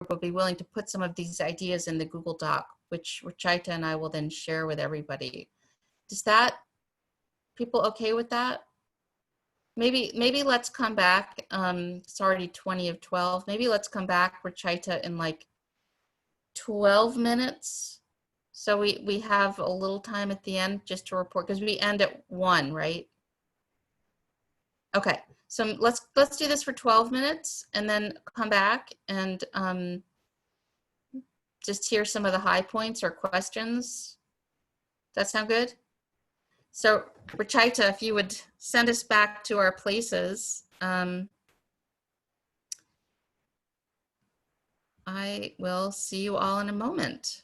would be willing to put some of these ideas in the Google Doc, which Ruchaita and I will then share with everybody. Does that, people okay with that? Maybe let's come back. It's already 20 of 12. Maybe let's come back, Ruchaita, in like 12 minutes. So we have a little time at the end just to report, because we end at 1, right? Okay, so let's do this for 12 minutes and then come back and just hear some of the high points or questions. Does that sound good? So Ruchaita, if you would send us back to our places. I will see you all in a moment.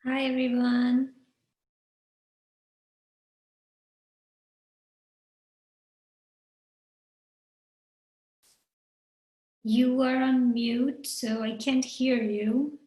Hi, everyone. You are on mute, so I can't hear you.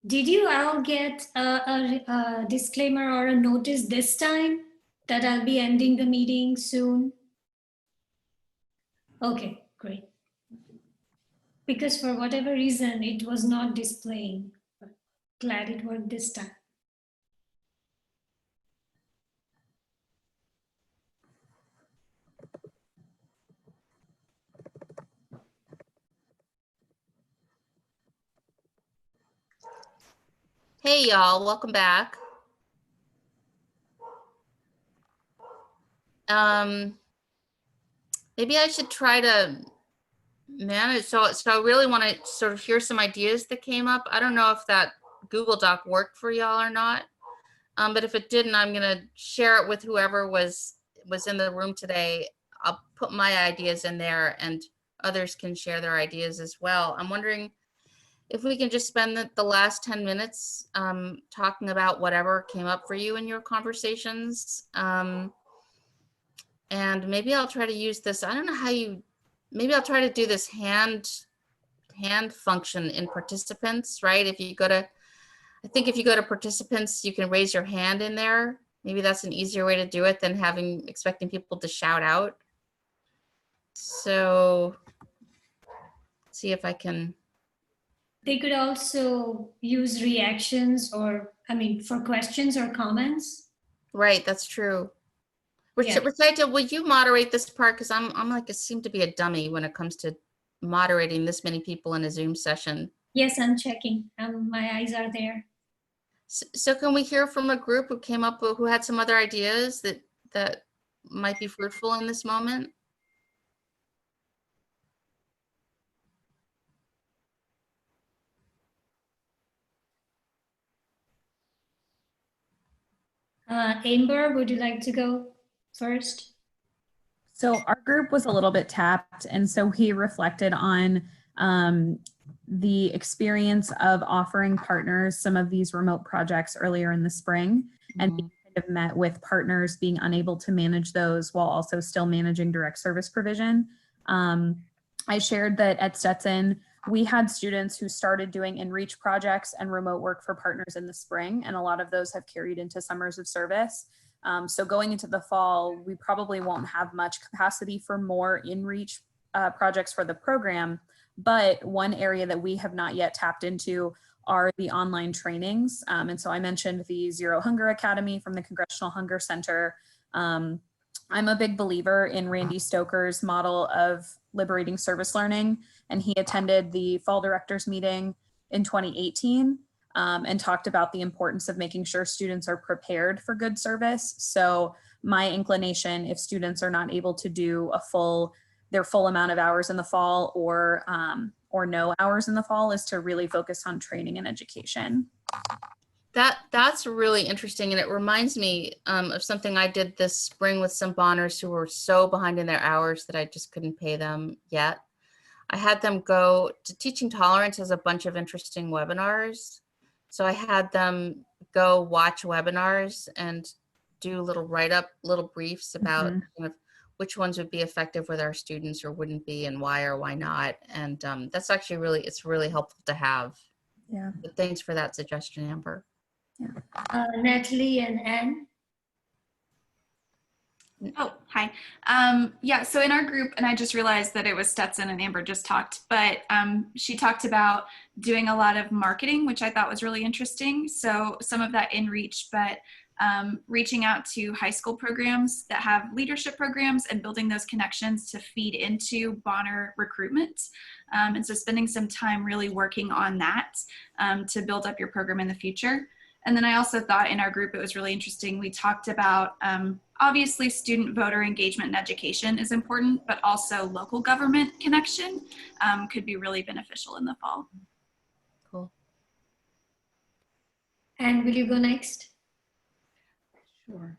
Did you all get a disclaimer or a notice this time that I'll be ending the meeting soon? Okay, great. Because for whatever reason, it was not displaying. But glad it worked this time. Hey, y'all, welcome back. Maybe I should try to manage. So I really want to sort of hear some ideas that came up. I don't know if that Google Doc worked for y'all or not. But if it didn't, I'm gonna share it with whoever was in the room today. I'll put my ideas in there and others can share their ideas as well. I'm wondering if we can just spend the last 10 minutes talking about whatever came up for you in your conversations. And maybe I'll try to use this. I don't know how you, maybe I'll try to do this hand function in participants, right? If you go to, I think if you go to participants, you can raise your hand in there. Maybe that's an easier way to do it than expecting people to shout out. So see if I can they could also use reactions or, I mean, for questions or comments. Right, that's true. Yeah. Rachel, would you moderate this part? Because I'm like, I seem to be a dummy when it comes to moderating this many people in a Zoom session. Yes, I'm checking. My eyes are there. So can we hear from a group who came up with, who had some other ideas that might be fruitful in this moment? Amber, would you like to go first? So our group was a little bit tapped, and so he reflected on the experience of offering partners some of these remote projects earlier in the spring, and he kind of met with partners being unable to manage those while also still managing direct service provision. I shared that at Stetson, we had students who started doing in-reach projects and remote work for partners in the spring, and a lot of those have carried into summers of service. So going into the fall, we probably won't have much capacity for more in-reach projects for the program. But one area that we have not yet tapped into are the online trainings. And so I mentioned the Zero Hunger Academy from the Congressional Hunger Center. I'm a big believer in Randy Stoker's model of liberating service learning, and he attended the fall directors meeting in 2018. And talked about the importance of making sure students are prepared for good service. So my inclination, if students are not able to do their full amount of hours in the fall or no hours in the fall, is to really focus on training and education. That's really interesting, and it reminds me of something I did this spring with some Bonners who were so behind in their hours that I just couldn't pay them yet. I had them go to Teaching Tolerance, has a bunch of interesting webinars. So I had them go watch webinars and do little write-up, little briefs about kind of which ones would be effective with our students or wouldn't be, and why or why not. And that's actually it's really helpful to have. Yeah. But thanks for that suggestion, Amber. Yeah. Natalie and Anne. Oh, hi. Yeah, so in our group, and I just realized that it was Stetson and Amber just talked, but she talked about doing a lot of marketing, which I thought was really interesting. So some of that in reach, but reaching out to high school programs that have leadership programs and building those connections to feed into Bonner recruitment. And so spending some time really working on that to build up your program in the future. And then I also thought in our group, it was really interesting. We talked about, obviously student voter engagement and education is important, but also local government connection could be really beneficial in the fall. Cool. And will you go next? Sure.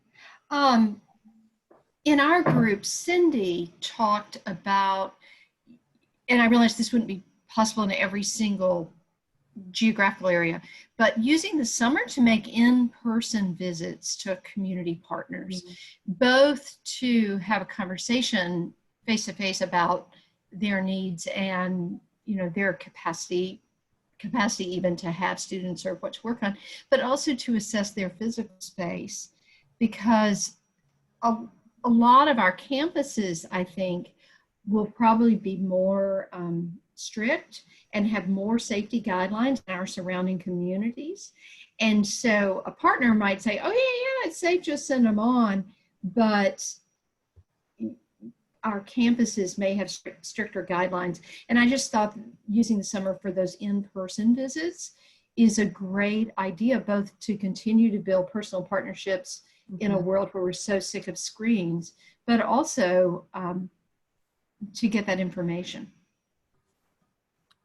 In our group, Cindy talked about, and I realized this wouldn't be possible in every single geographical area, but using the summer to make in-person visits to community partners, both to have a conversation face-to-face about their needs and their capacity even to have students or what to work on, but also to assess their physical space, because a lot of our campuses, I think, will probably be more strict and have more safety guidelines in our surrounding communities. And so a partner might say, oh yeah, it's safe, just send them on. But our campuses may have stricter guidelines. And I just thought using the summer for those in-person visits is a great idea, both to continue to build personal partnerships in a world where we're so sick of screens, but also to get that information.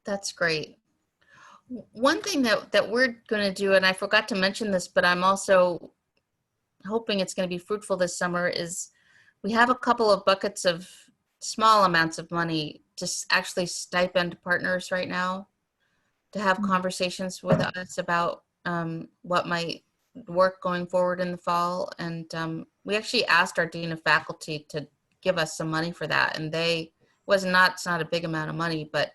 That's great. One thing that we're going to do, and I forgot to mention this, but I'm also hoping it's going to be fruitful this summer, is we have a couple of buckets of small amounts of money to actually stipend partners right now to have conversations with us about what might work going forward in the fall. And we actually asked our dean of faculty to give us some money for that, and it's not a big amount of money, but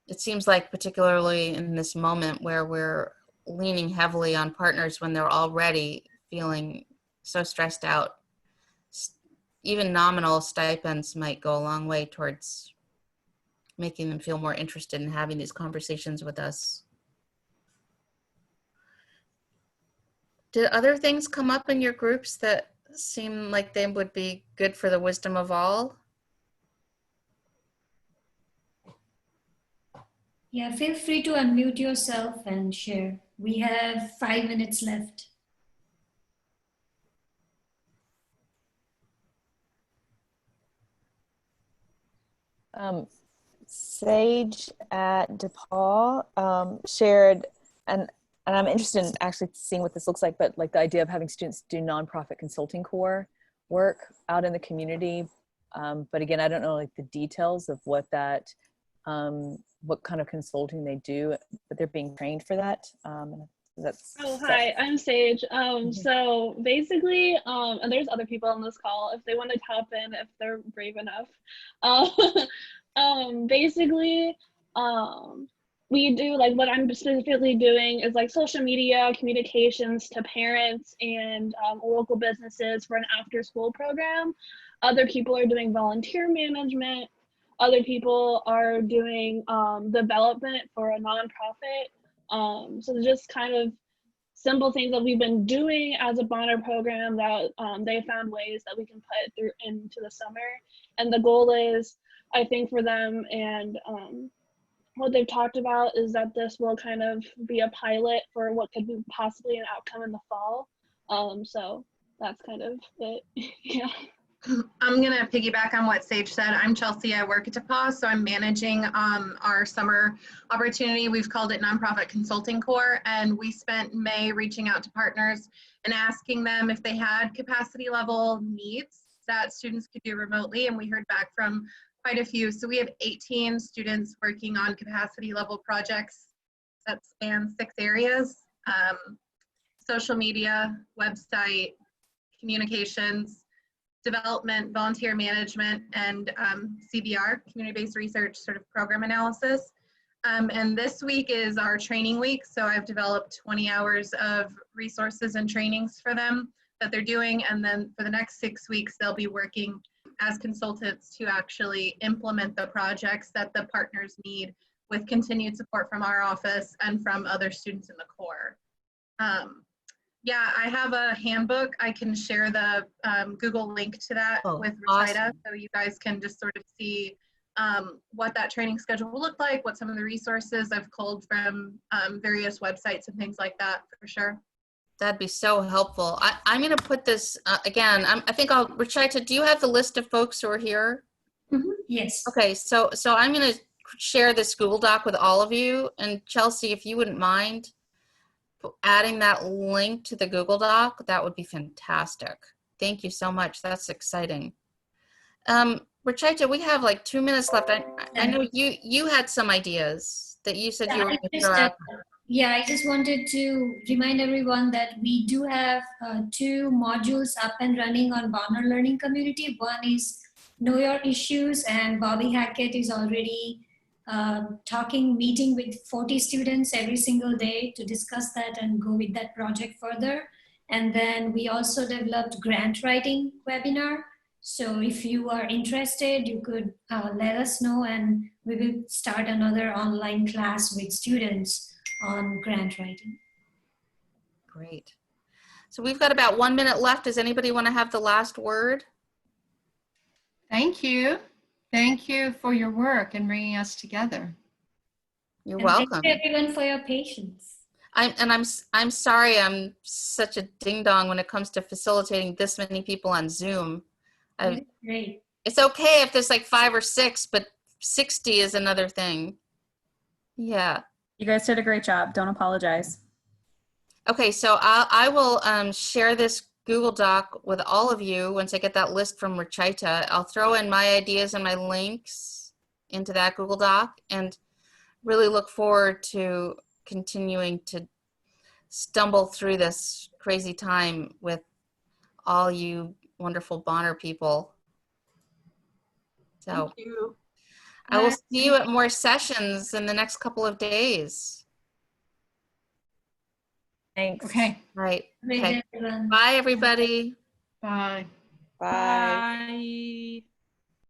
it seems like, particularly in this moment where we're leaning heavily on partners when they're already feeling so stressed out, even nominal stipends might go a long way towards making them feel more interested in having these conversations with us. Did other things come up in your groups that seem like they would be good for the wisdom of all? Yeah, feel free to unmute yourself and share. We have 5 minutes left. Sage at DePaul shared, and I'm interested in actually seeing what this looks like, but like the idea of having students do nonprofit consulting core work out in the community. But again, I don't know like the details of what that, what kind of consulting they do, but they're being trained for that. Oh, hi, I'm Sage. So basically, and there's other people on this call if they want to tap in, if they're brave enough. Basically, we do like what I'm specifically doing is like social media communications to parents and local businesses for an after school program. Other people are doing volunteer management. Other people are doing development for a nonprofit. So just kind of simple things that we've been doing as a Bonner program that they found ways that we can put through into the summer. And the goal is, I think for them and what they've talked about is that this will kind of be a pilot for what could be possibly an outcome in the fall. So that's kind of it. Yeah. I'm going to piggyback on what Sage said. I'm Chelsea. I work at DePaul, so I'm managing our summer opportunity. We've called it Nonprofit Consulting Corps, and we spent May reaching out to partners and asking them if they had capacity level needs that students could do remotely, and we heard back from quite a few. So we have 18 students working on capacity level projects that span 6 areas: social media, website, communications, development, volunteer management, and CBR, community-based research sort of program analysis. And this week is our training week. So I've developed 20 hours of resources and trainings for them that they're doing. And then for the next 6 weeks, they'll be working as consultants to actually implement the projects that the partners need with continued support from our office and from other students in the Corps. Yeah, I have a handbook. I can share the Google link to that with Rashida, awesome. so you guys can just sort of see what that training schedule will look like, what some of the resources I've culled from various websites and things like that, for sure. That'd be so helpful. I'm going to put this again. I think Rashida, do you have the list of folks who are here? Mhm. Yes. Okay, so I'm going to share this Google Doc with all of you. And Chelsea, if you wouldn't mind adding that link to the Google Doc, that would be fantastic. Thank you so much. That's exciting. Rashida, we have like 2 minutes left. I know you had some ideas that you said you were going to throw out. Yeah, I just wanted to remind everyone that we do have 2 modules up and running on Bonner Learning Community. One is Know Your Issues, and Bobby Hackett is already meeting with 40 students every single day to discuss that and go with that project further. And then we also developed grant writing webinar. So if you are interested, you could let us know, and we will start another online class with students on grant writing. Great. So we've got about 1 minute left. Does anybody want to have the last word? Thank you. Thank you for your work and bringing us together. You're And welcome. thank you everyone for your patience. I'm sorry I'm such a ding dong when it comes to facilitating this many people on Zoom. Great. It's okay if there's like 5 or 6, but 60 is another thing. Yeah. You guys did a great job. Don't apologize. Okay, so I will share this Google Doc with all of you once I get that list from Rashida. I'll throw in my ideas and my links into that Google Doc, and really look forward to continuing to stumble through this crazy time with all you wonderful Bonner people. So Thank you. I will see you at more sessions in the next couple of days. Thanks. Okay. Right. Great, Okay. everyone. Bye, everybody. Bye. Bye. Bye.